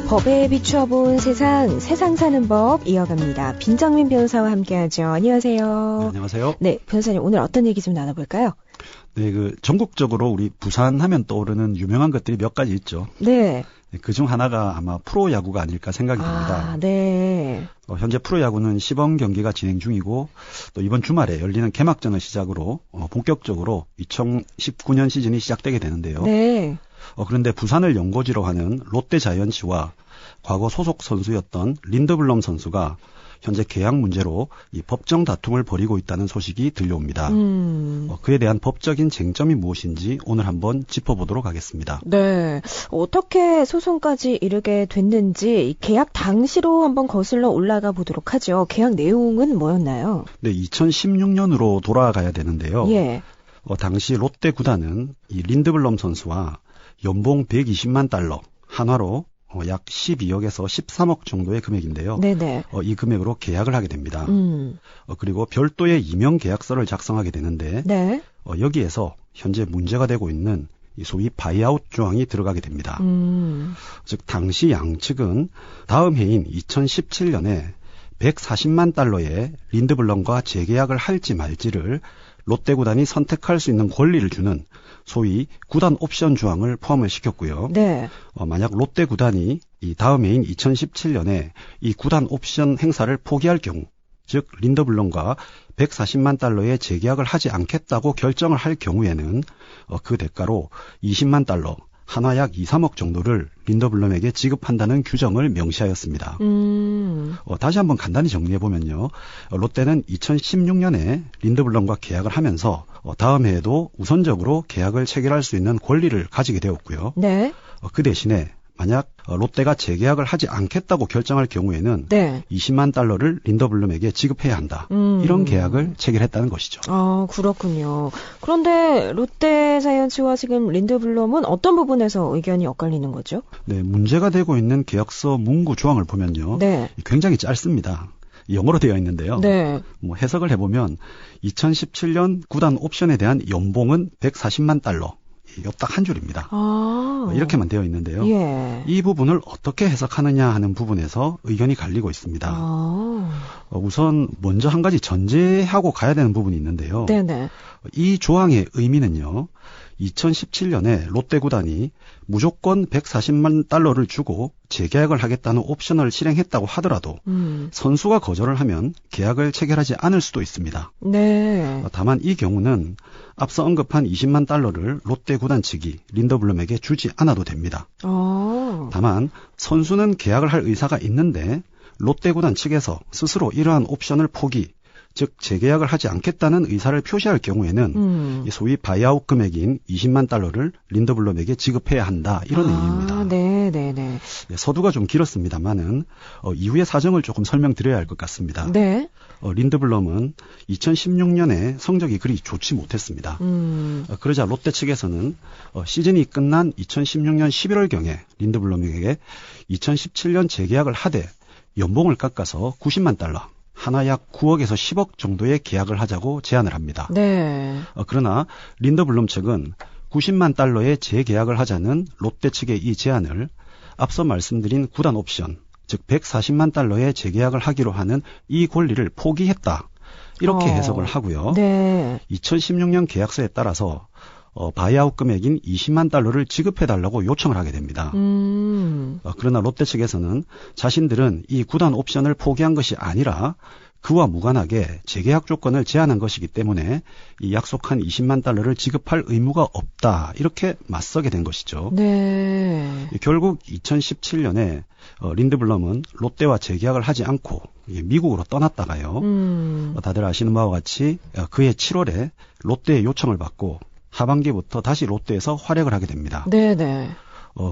법에 비추어본 세상 사는 법 이어갑니다. 빈정민 변호사와 함께하죠. 안녕하세요. 네, 안녕하세요. 네, 변호사님 오늘 어떤 얘기 좀 나눠볼까요? 네, 전국적으로 우리 부산 하면 떠오르는 유명한 것들이 몇 가지 있죠. 네. 그중 하나가 아마 프로야구가 아닐까 생각이 듭니다. 네. 현재 프로야구는 시범 경기가 진행 중이고 또 이번 주말에 열리는 개막전을 시작으로 본격적으로 2019년 시즌이 시작되게 되는데요. 네. 그런데 부산을 연고지로 하는 롯데자이언츠와 과거 소속 선수였던 린드블럼 선수가 현재 계약 문제로 이 법정 다툼을 벌이고 있다는 소식이 들려옵니다. 그에 대한 법적인 쟁점이 무엇인지 오늘 한번 짚어보도록 하겠습니다. 네, 어떻게 소송까지 이르게 됐는지 계약 당시로 한번 거슬러 올라가 보도록 하죠. 계약 내용은 뭐였나요? 네, 2016년으로 돌아가야 되는데요. 예. 당시 롯데 구단은 이 린드블럼 선수와 연봉 120만 달러, 한화로 약 12억에서 13억 정도의 금액인데요. 네네. 이 금액으로 계약을 하게 됩니다. 그리고 별도의 임용 계약서를 작성하게 되는데 네. 여기에서 현재 문제가 되고 있는 이 소위 바이아웃 조항이 들어가게 됩니다. 즉 당시 양측은 다음 해인 2017년에 140만 달러의 린드블럼과 재계약을 할지 말지를 롯데 구단이 선택할 수 있는 권리를 주는 소위 구단 옵션 조항을 포함을 시켰고요. 네. 만약 롯데 구단이 이 다음 해인 2017년에 이 구단 옵션 행사를 포기할 경우, 즉 린드블럼과 140만 달러의 재계약을 하지 않겠다고 결정을 할 경우에는 그 대가로 20만 달러, 한화 약 2, 3억 정도를 린드블럼에게 지급한다는 규정을 명시하였습니다. 다시 한번 간단히 정리해보면요. 롯데는 2016년에 린드블럼과 계약을 하면서 다음 해에도 우선적으로 계약을 체결할 수 있는 권리를 가지게 되었고요. 네. 그 대신에 만약 롯데가 재계약을 하지 않겠다고 결정할 경우에는 네. 20만 달러를 린드블럼에게 지급해야 한다. 이런 계약을 체결했다는 것이죠. 아, 그렇군요. 그런데 롯데자이언츠와 지금 린드블럼은 어떤 부분에서 의견이 엇갈리는 거죠? 네, 문제가 되고 있는 계약서 문구 조항을 보면요. 네. 굉장히 짧습니다. 영어로 되어 있는데요. 네. 해석을 해보면 2017년 구단 옵션에 대한 연봉은 140만 달러. 이거 딱 한 줄입니다. 이렇게만 되어 있는데요. 예. 이 부분을 어떻게 해석하느냐 하는 부분에서 의견이 갈리고 있습니다. 우선 먼저 한 가지 전제하고 가야 되는 부분이 있는데요. 네네. 이 조항의 의미는요. 2017년에 롯데 구단이 무조건 140만 달러를 주고 재계약을 하겠다는 옵션을 실행했다고 하더라도 선수가 거절을 하면 계약을 체결하지 않을 수도 있습니다. 네. 다만 이 경우는 앞서 언급한 20만 달러를 롯데 구단 측이 린드블럼에게 주지 않아도 됩니다. 다만 선수는 계약을 할 의사가 있는데 롯데 구단 측에서 스스로 이러한 옵션을 포기, 즉 재계약을 하지 않겠다는 의사를 표시할 경우에는 소위 바이아웃 금액인 20만 달러를 린드블럼에게 지급해야 한다. 이런 의미입니다. 네네네. 서두가 좀 길었습니다만은 이후의 사정을 조금 설명드려야 할 것 같습니다. 네. 린드블럼은 2016년에 성적이 그리 좋지 못했습니다. 그러자 롯데 측에서는 시즌이 끝난 2016년 11월경에 린드블럼에게 2017년 재계약을 하되 연봉을 깎아서 90만 달러, 한화 약 9억에서 10억 정도의 계약을 하자고 제안을 합니다. 네. 그러나 린드블럼 측은 90만 달러의 재계약을 하자는 롯데 측의 이 제안을 앞서 말씀드린 구단 옵션, 즉 140만 달러의 재계약을 하기로 하는 이 권리를 포기했다. 이렇게 해석을 하고요. 네. 2016년 계약서에 따라서 바이아웃 금액인 20만 달러를 지급해달라고 요청을 하게 됩니다. 그러나 롯데 측에서는 자신들은 이 구단 옵션을 포기한 것이 아니라 그와 무관하게 재계약 조건을 제한한 것이기 때문에 이 약속한 20만 달러를 지급할 의무가 없다. 이렇게 맞서게 된 것이죠. 네. 결국 2017년에 린드블럼은 롯데와 재계약을 하지 않고 미국으로 떠났다가요. 다들 아시는 바와 같이 그해 7월에 롯데의 요청을 받고 하반기부터 다시 롯데에서 활약을 하게 됩니다. 네네.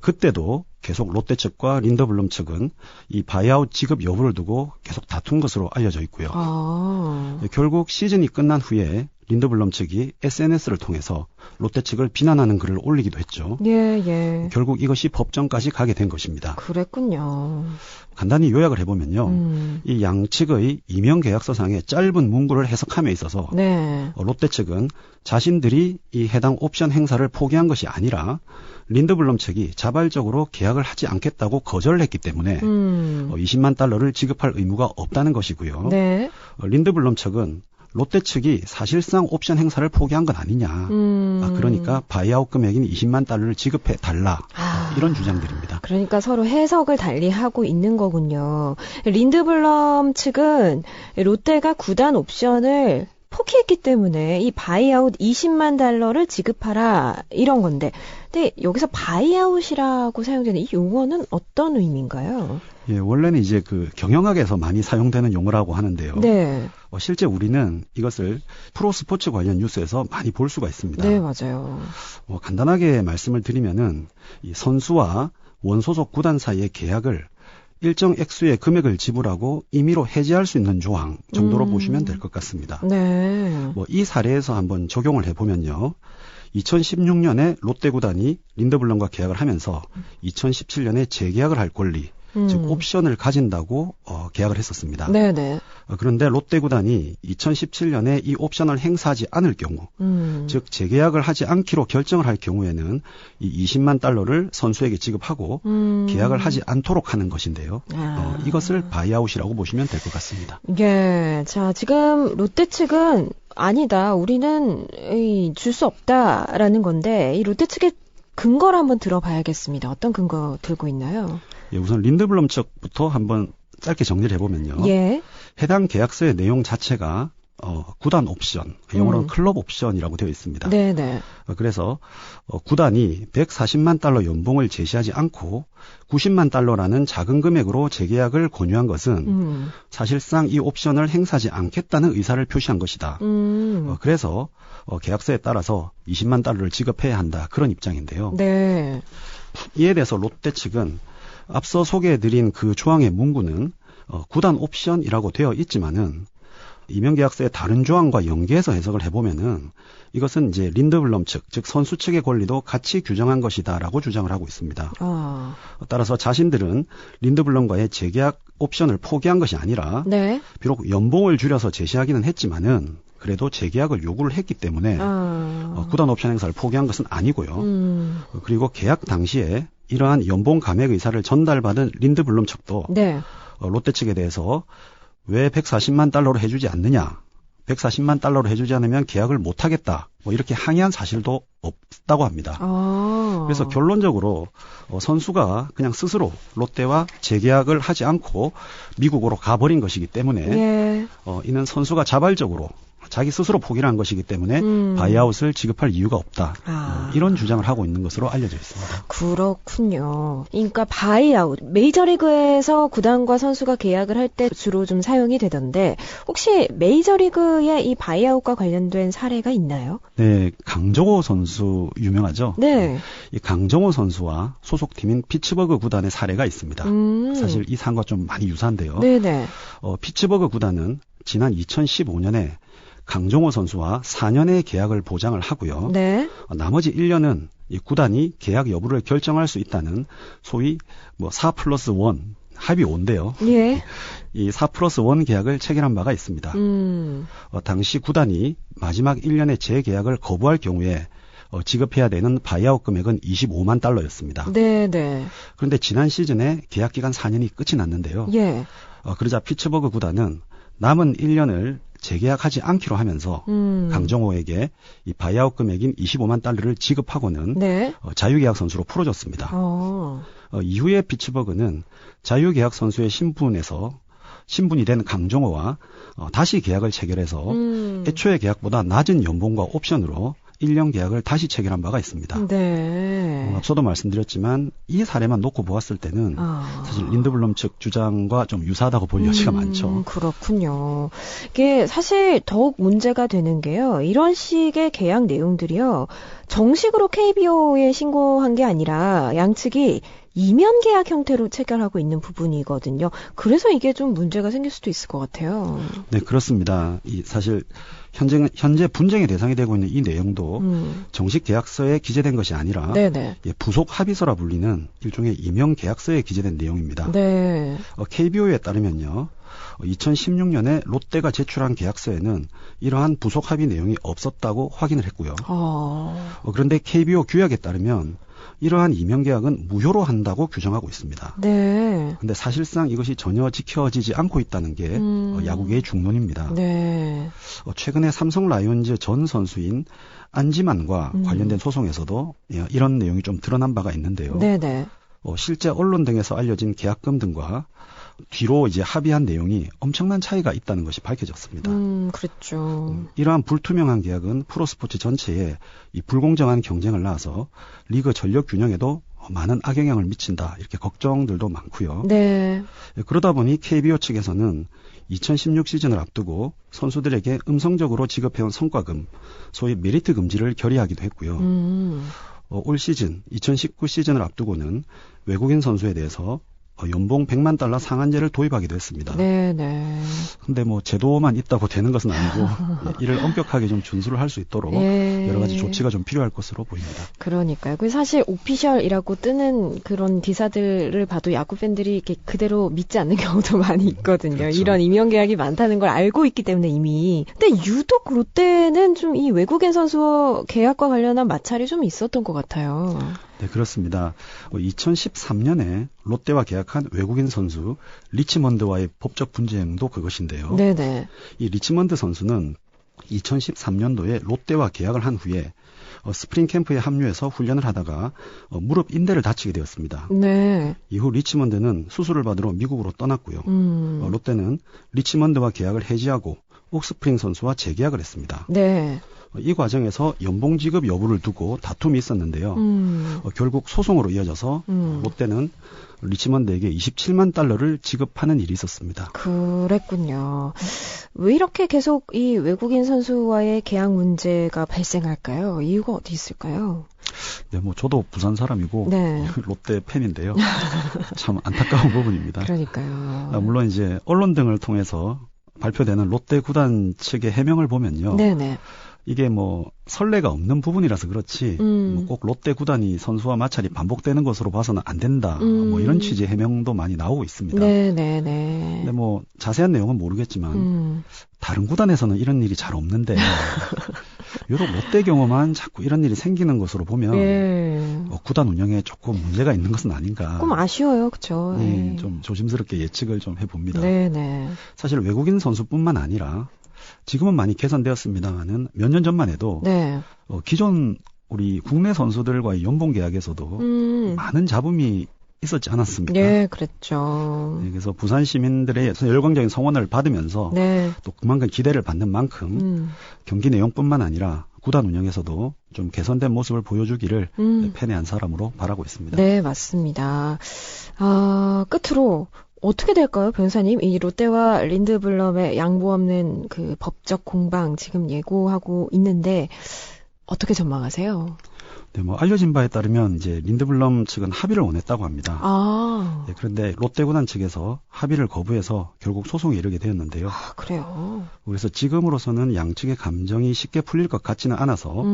그때도 계속 롯데 측과 린드블럼 측은 이 바이아웃 지급 여부를 두고 계속 다툰 것으로 알려져 있고요. 결국 시즌이 끝난 후에 린드블럼 측이 SNS를 통해서 롯데 측을 비난하는 글을 올리기도 했죠. 예. 결국 이것이 법정까지 가게 된 것입니다. 그랬군요. 간단히 요약을 해보면요. 이 양측의 이명 계약서상의 짧은 문구를 해석함에 있어서 네. 롯데 측은 자신들이 이 해당 옵션 행사를 포기한 것이 아니라 린드블럼 측이 자발적으로 계약을 하지 않겠다고 거절을 했기 때문에 20만 달러를 지급할 의무가 없다는 것이고요. 네. 린드블럼 측은 롯데 측이 사실상 옵션 행사를 포기한 건 아니냐. 그러니까 바이아웃 금액인 20만 달러를 지급해 달라. 이런 주장들입니다. 그러니까 서로 해석을 달리하고 있는 거군요. 린드블럼 측은 롯데가 구단 옵션을 포기했기 때문에 이 바이아웃 20만 달러를 지급하라 이런 건데, 근데 여기서 바이아웃이라고 사용되는 이 용어는 어떤 의미인가요? 예, 원래는 이제 그 경영학에서 많이 사용되는 용어라고 하는데요. 네. 실제 우리는 이것을 프로스포츠 관련 뉴스에서 많이 볼 수가 있습니다. 네, 맞아요. 간단하게 말씀을 드리면은 이 선수와 원소속 구단 사이의 계약을 일정 액수의 금액을 지불하고 임의로 해지할 수 있는 조항 정도로 보시면 될 것 같습니다. 네. 이 사례에서 한번 적용을 해보면요. 2016년에 롯데 구단이 린드블럼과 계약을 하면서 2017년에 재계약을 할 권리, 즉 옵션을 가진다고 계약을 했었습니다. 네네. 그런데 롯데 구단이 2017년에 이 옵션을 행사하지 않을 경우, 즉 재계약을 하지 않기로 결정을 할 경우에는 이 20만 달러를 선수에게 지급하고 계약을 하지 않도록 하는 것인데요. 이것을 바이아웃이라고 보시면 될 것 같습니다. 예, 자 지금 롯데 측은 아니다, 우리는 줄 수 없다라는 건데 이 롯데 측의 근거를 한번 들어봐야겠습니다. 어떤 근거 들고 있나요? 예, 우선 린드블럼 측부터 한번 짧게 정리를 해보면요. 예. 해당 계약서의 내용 자체가 구단 옵션, 영어로는 클럽 옵션이라고 되어 있습니다. 네네. 그래서 구단이 140만 달러 연봉을 제시하지 않고 90만 달러라는 작은 금액으로 재계약을 권유한 것은 사실상 이 옵션을 행사하지 않겠다는 의사를 표시한 것이다. 그래서 계약서에 따라서 20만 달러를 지급해야 한다. 그런 입장인데요. 네. 이에 대해서 롯데 측은 앞서 소개해드린 그 조항의 문구는 구단 옵션이라고 되어 있지만은 임용계약서의 다른 조항과 연계해서 해석을 해보면은 이것은 이제 린드블럼 측, 즉 선수 측의 권리도 같이 규정한 것이다라고 주장을 하고 있습니다. 따라서 자신들은 린드블럼과의 재계약 옵션을 포기한 것이 아니라 네. 비록 연봉을 줄여서 제시하기는 했지만은 그래도 재계약을 요구를 했기 때문에 구단 옵션 행사를 포기한 것은 아니고요. 그리고 계약 당시에 이러한 연봉 감액 의사를 전달받은 린드블럼 측도 네. 롯데 측에 대해서 왜 140만 달러로 해주지 않느냐, 140만 달러로 해주지 않으면 계약을 못하겠다, 이렇게 항의한 사실도 없다고 합니다. 그래서 결론적으로 선수가 그냥 스스로 롯데와 재계약을 하지 않고 미국으로 가버린 것이기 때문에 예. 이는 선수가 자발적으로 자기 스스로 포기를 한 것이기 때문에 바이아웃을 지급할 이유가 없다. 이런 주장을 하고 있는 것으로 알려져 있습니다. 그렇군요. 그러니까 바이아웃, 메이저리그에서 구단과 선수가 계약을 할 때 주로 좀 사용이 되던데 혹시 메이저리그의 이 바이아웃과 관련된 사례가 있나요? 네, 강정호 선수 유명하죠? 네. 이 강정호 선수와 소속팀인 피츠버그 구단의 사례가 있습니다. 사실 이 사안과 좀 많이 유사한데요. 네네. 피츠버그 구단은 지난 2015년에 강정호 선수와 4년의 계약을 보장을 하고요. 네. 나머지 1년은 이 구단이 계약 여부를 결정할 수 있다는 소위 4+1 합의 5인데요. 예. 이 4+1 계약을 체결한 바가 있습니다. 당시 구단이 마지막 1년의 재계약을 거부할 경우에 지급해야 되는 바이아웃 금액은 25만 달러였습니다. 네네. 그런데 지난 시즌에 계약 기간 4년이 끝이 났는데요. 예. 그러자 피츠버그 구단은 남은 1년을 재계약하지 않기로 하면서 강정호에게 이 바이아웃 금액인 25만 달러를 지급하고는 네. 자유계약 선수로 풀어줬습니다. 이후에 피츠버그는 자유계약 선수의 신분이 된 강정호와 다시 계약을 체결해서 애초의 계약보다 낮은 연봉과 옵션으로 1년 계약을 다시 체결한 바가 있습니다. 네. 앞서도 말씀드렸지만 이 사례만 놓고 보았을 때는 사실 린드블럼 측 주장과 좀 유사하다고 볼 여지가 많죠. 그렇군요. 이게 사실 더욱 문제가 되는 게요. 이런 식의 계약 내용들이요. 정식으로 KBO에 신고한 게 아니라 양측이 이면 계약 형태로 체결하고 있는 부분이거든요. 그래서 이게 좀 문제가 생길 수도 있을 것 같아요. 네, 그렇습니다. 사실 현재 분쟁의 대상이 되고 있는 이 내용도 정식 계약서에 기재된 것이 아니라 네네. 부속 합의서라 불리는 일종의 임용 계약서에 기재된 내용입니다. 네. KBO에 따르면요. 2016년에 롯데가 제출한 계약서에는 이러한 부속 합의 내용이 없었다고 확인을 했고요. 그런데 KBO 규약에 따르면 이러한 임용계약은 무효로 한다고 규정하고 있습니다. 네. 근데 사실상 이것이 전혀 지켜지지 않고 있다는 게 야구계의 중론입니다. 네. 최근에 삼성 라이온즈 전 선수인 안지만과 관련된 소송에서도 이런 내용이 좀 드러난 바가 있는데요. 네네. 실제 언론 등에서 알려진 계약금 등과 뒤로 이제 합의한 내용이 엄청난 차이가 있다는 것이 밝혀졌습니다. 그렇죠. 이러한 불투명한 계약은 프로스포츠 전체에 이 불공정한 경쟁을 낳아서 리그 전력 균형에도 많은 악영향을 미친다. 이렇게 걱정들도 많고요. 네. 그러다 보니 KBO 측에서는 2016 시즌을 앞두고 선수들에게 음성적으로 지급해온 성과금, 소위 메리트 금지를 결의하기도 했고요. 올 시즌, 2019 시즌을 앞두고는 외국인 선수에 대해서 연봉 100만 달러 상한제를 도입하기도 했습니다. 네네. 근데 뭐 제도만 있다고 되는 것은 아니고 이를 엄격하게 좀 준수를 할 수 있도록 여러 가지 조치가 좀 필요할 것으로 보입니다. 그러니까요. 그 사실 오피셜이라고 뜨는 그런 기사들을 봐도 야구 팬들이 이렇게 그대로 믿지 않는 경우도 많이 있거든요. 그렇죠. 이런 임용 계약이 많다는 걸 알고 있기 때문에 이미. 근데 유독 롯데는 좀 이 외국인 선수와 계약과 관련한 마찰이 좀 있었던 것 같아요. 네, 그렇습니다. 2013년에 롯데와 계약한 외국인 선수 리치먼드와의 법적 분쟁도 그것인데요. 네네. 이 리치먼드 선수는 2013년도에 롯데와 계약을 한 후에 스프링 캠프에 합류해서 훈련을 하다가 무릎 인대를 다치게 되었습니다. 네. 이후 리치먼드는 수술을 받으러 미국으로 떠났고요. 롯데는 리치먼드와 계약을 해지하고 옥스프링 선수와 재계약을 했습니다. 네. 이 과정에서 연봉 지급 여부를 두고 다툼이 있었는데요. 결국 소송으로 이어져서 롯데는 리치먼드에게 27만 달러를 지급하는 일이 있었습니다. 그랬군요. 왜 이렇게 계속 이 외국인 선수와의 계약 문제가 발생할까요? 이유가 어디 있을까요? 네, 뭐 저도 부산 사람이고 네. 롯데 팬인데요. 참 안타까운 부분입니다. 그러니까요. 물론 이제 언론 등을 통해서 발표되는 롯데 구단 측의 해명을 보면요. 네네. 이게 뭐 선례가 없는 부분이라서 그렇지 뭐 꼭 롯데 구단이 선수와 마찰이 반복되는 것으로 봐서는 안 된다. 뭐 이런 취지의 해명도 많이 나오고 있습니다. 네네네. 근데 뭐 자세한 내용은 모르겠지만 다른 구단에서는 이런 일이 잘 없는데 유독 롯데 경우만 자꾸 이런 일이 생기는 것으로 보면 구단 운영에 조금 문제가 있는 것은 아닌가. 조금 아쉬워요, 그렇죠. 네, 좀 조심스럽게 예측을 좀 해봅니다. 네네. 사실 외국인 선수뿐만 아니라 지금은 많이 개선되었습니다만은 몇 년 전만 해도 네. 기존 우리 국내 선수들과의 연봉 계약에서도 많은 잡음이 있었지 않았습니까? 네, 그랬죠. 네, 그래서 부산 시민들의 열광적인 성원을 받으면서 네. 또 그만큼 기대를 받는 만큼 경기 내용뿐만 아니라 구단 운영에서도 좀 개선된 모습을 보여주기를 팬의 한 사람으로 바라고 있습니다. 네, 맞습니다. 끝으로 어떻게 될까요, 변호사님? 이 롯데와 린드블럼의 양보 없는 그 법적 공방 지금 예고하고 있는데 어떻게 전망하세요? 네, 뭐 알려진 바에 따르면 이제 린드블럼 측은 합의를 원했다고 합니다. 네, 그런데 롯데 구단 측에서 합의를 거부해서 결국 소송에 이르게 되었는데요. 그래요. 그래서 지금으로서는 양측의 감정이 쉽게 풀릴 것 같지는 않아서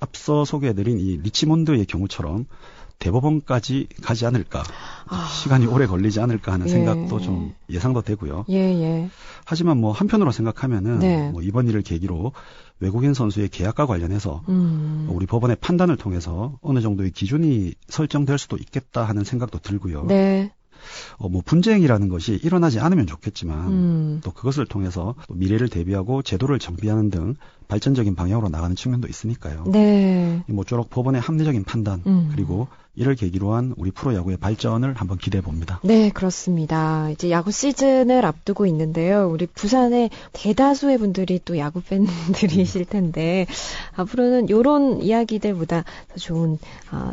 앞서 소개해드린 이 리치몬드의 경우처럼 대법원까지 가지 않을까, 시간이 오래 걸리지 않을까 하는 생각도 좀 예상도 되고요. 하지만 뭐 한편으로 생각하면은 뭐 이번 일을 계기로 외국인 선수의 계약과 관련해서 우리 법원의 판단을 통해서 어느 정도의 기준이 설정될 수도 있겠다 하는 생각도 들고요. 뭐 분쟁이라는 것이 일어나지 않으면 좋겠지만 또 그것을 통해서 또 미래를 대비하고 제도를 정비하는 등 발전적인 방향으로 나가는 측면도 있으니까요. 모쪼록 법원의 합리적인 판단 그리고 이를 계기로 한 우리 프로야구의 발전을 한번 기대해 봅니다. 네, 그렇습니다. 이제 야구 시즌을 앞두고 있는데요. 우리 부산의 대다수의 분들이 또 야구 팬들이실 텐데 앞으로는 이런 이야기들보다 더 좋은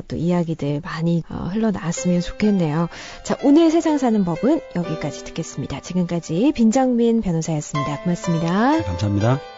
또 이야기들 많이 흘러나왔으면 좋겠네요. 자, 오늘 세상 사는 법은 여기까지 듣겠습니다. 지금까지 빈정민 변호사였습니다. 고맙습니다. 네, 감사합니다.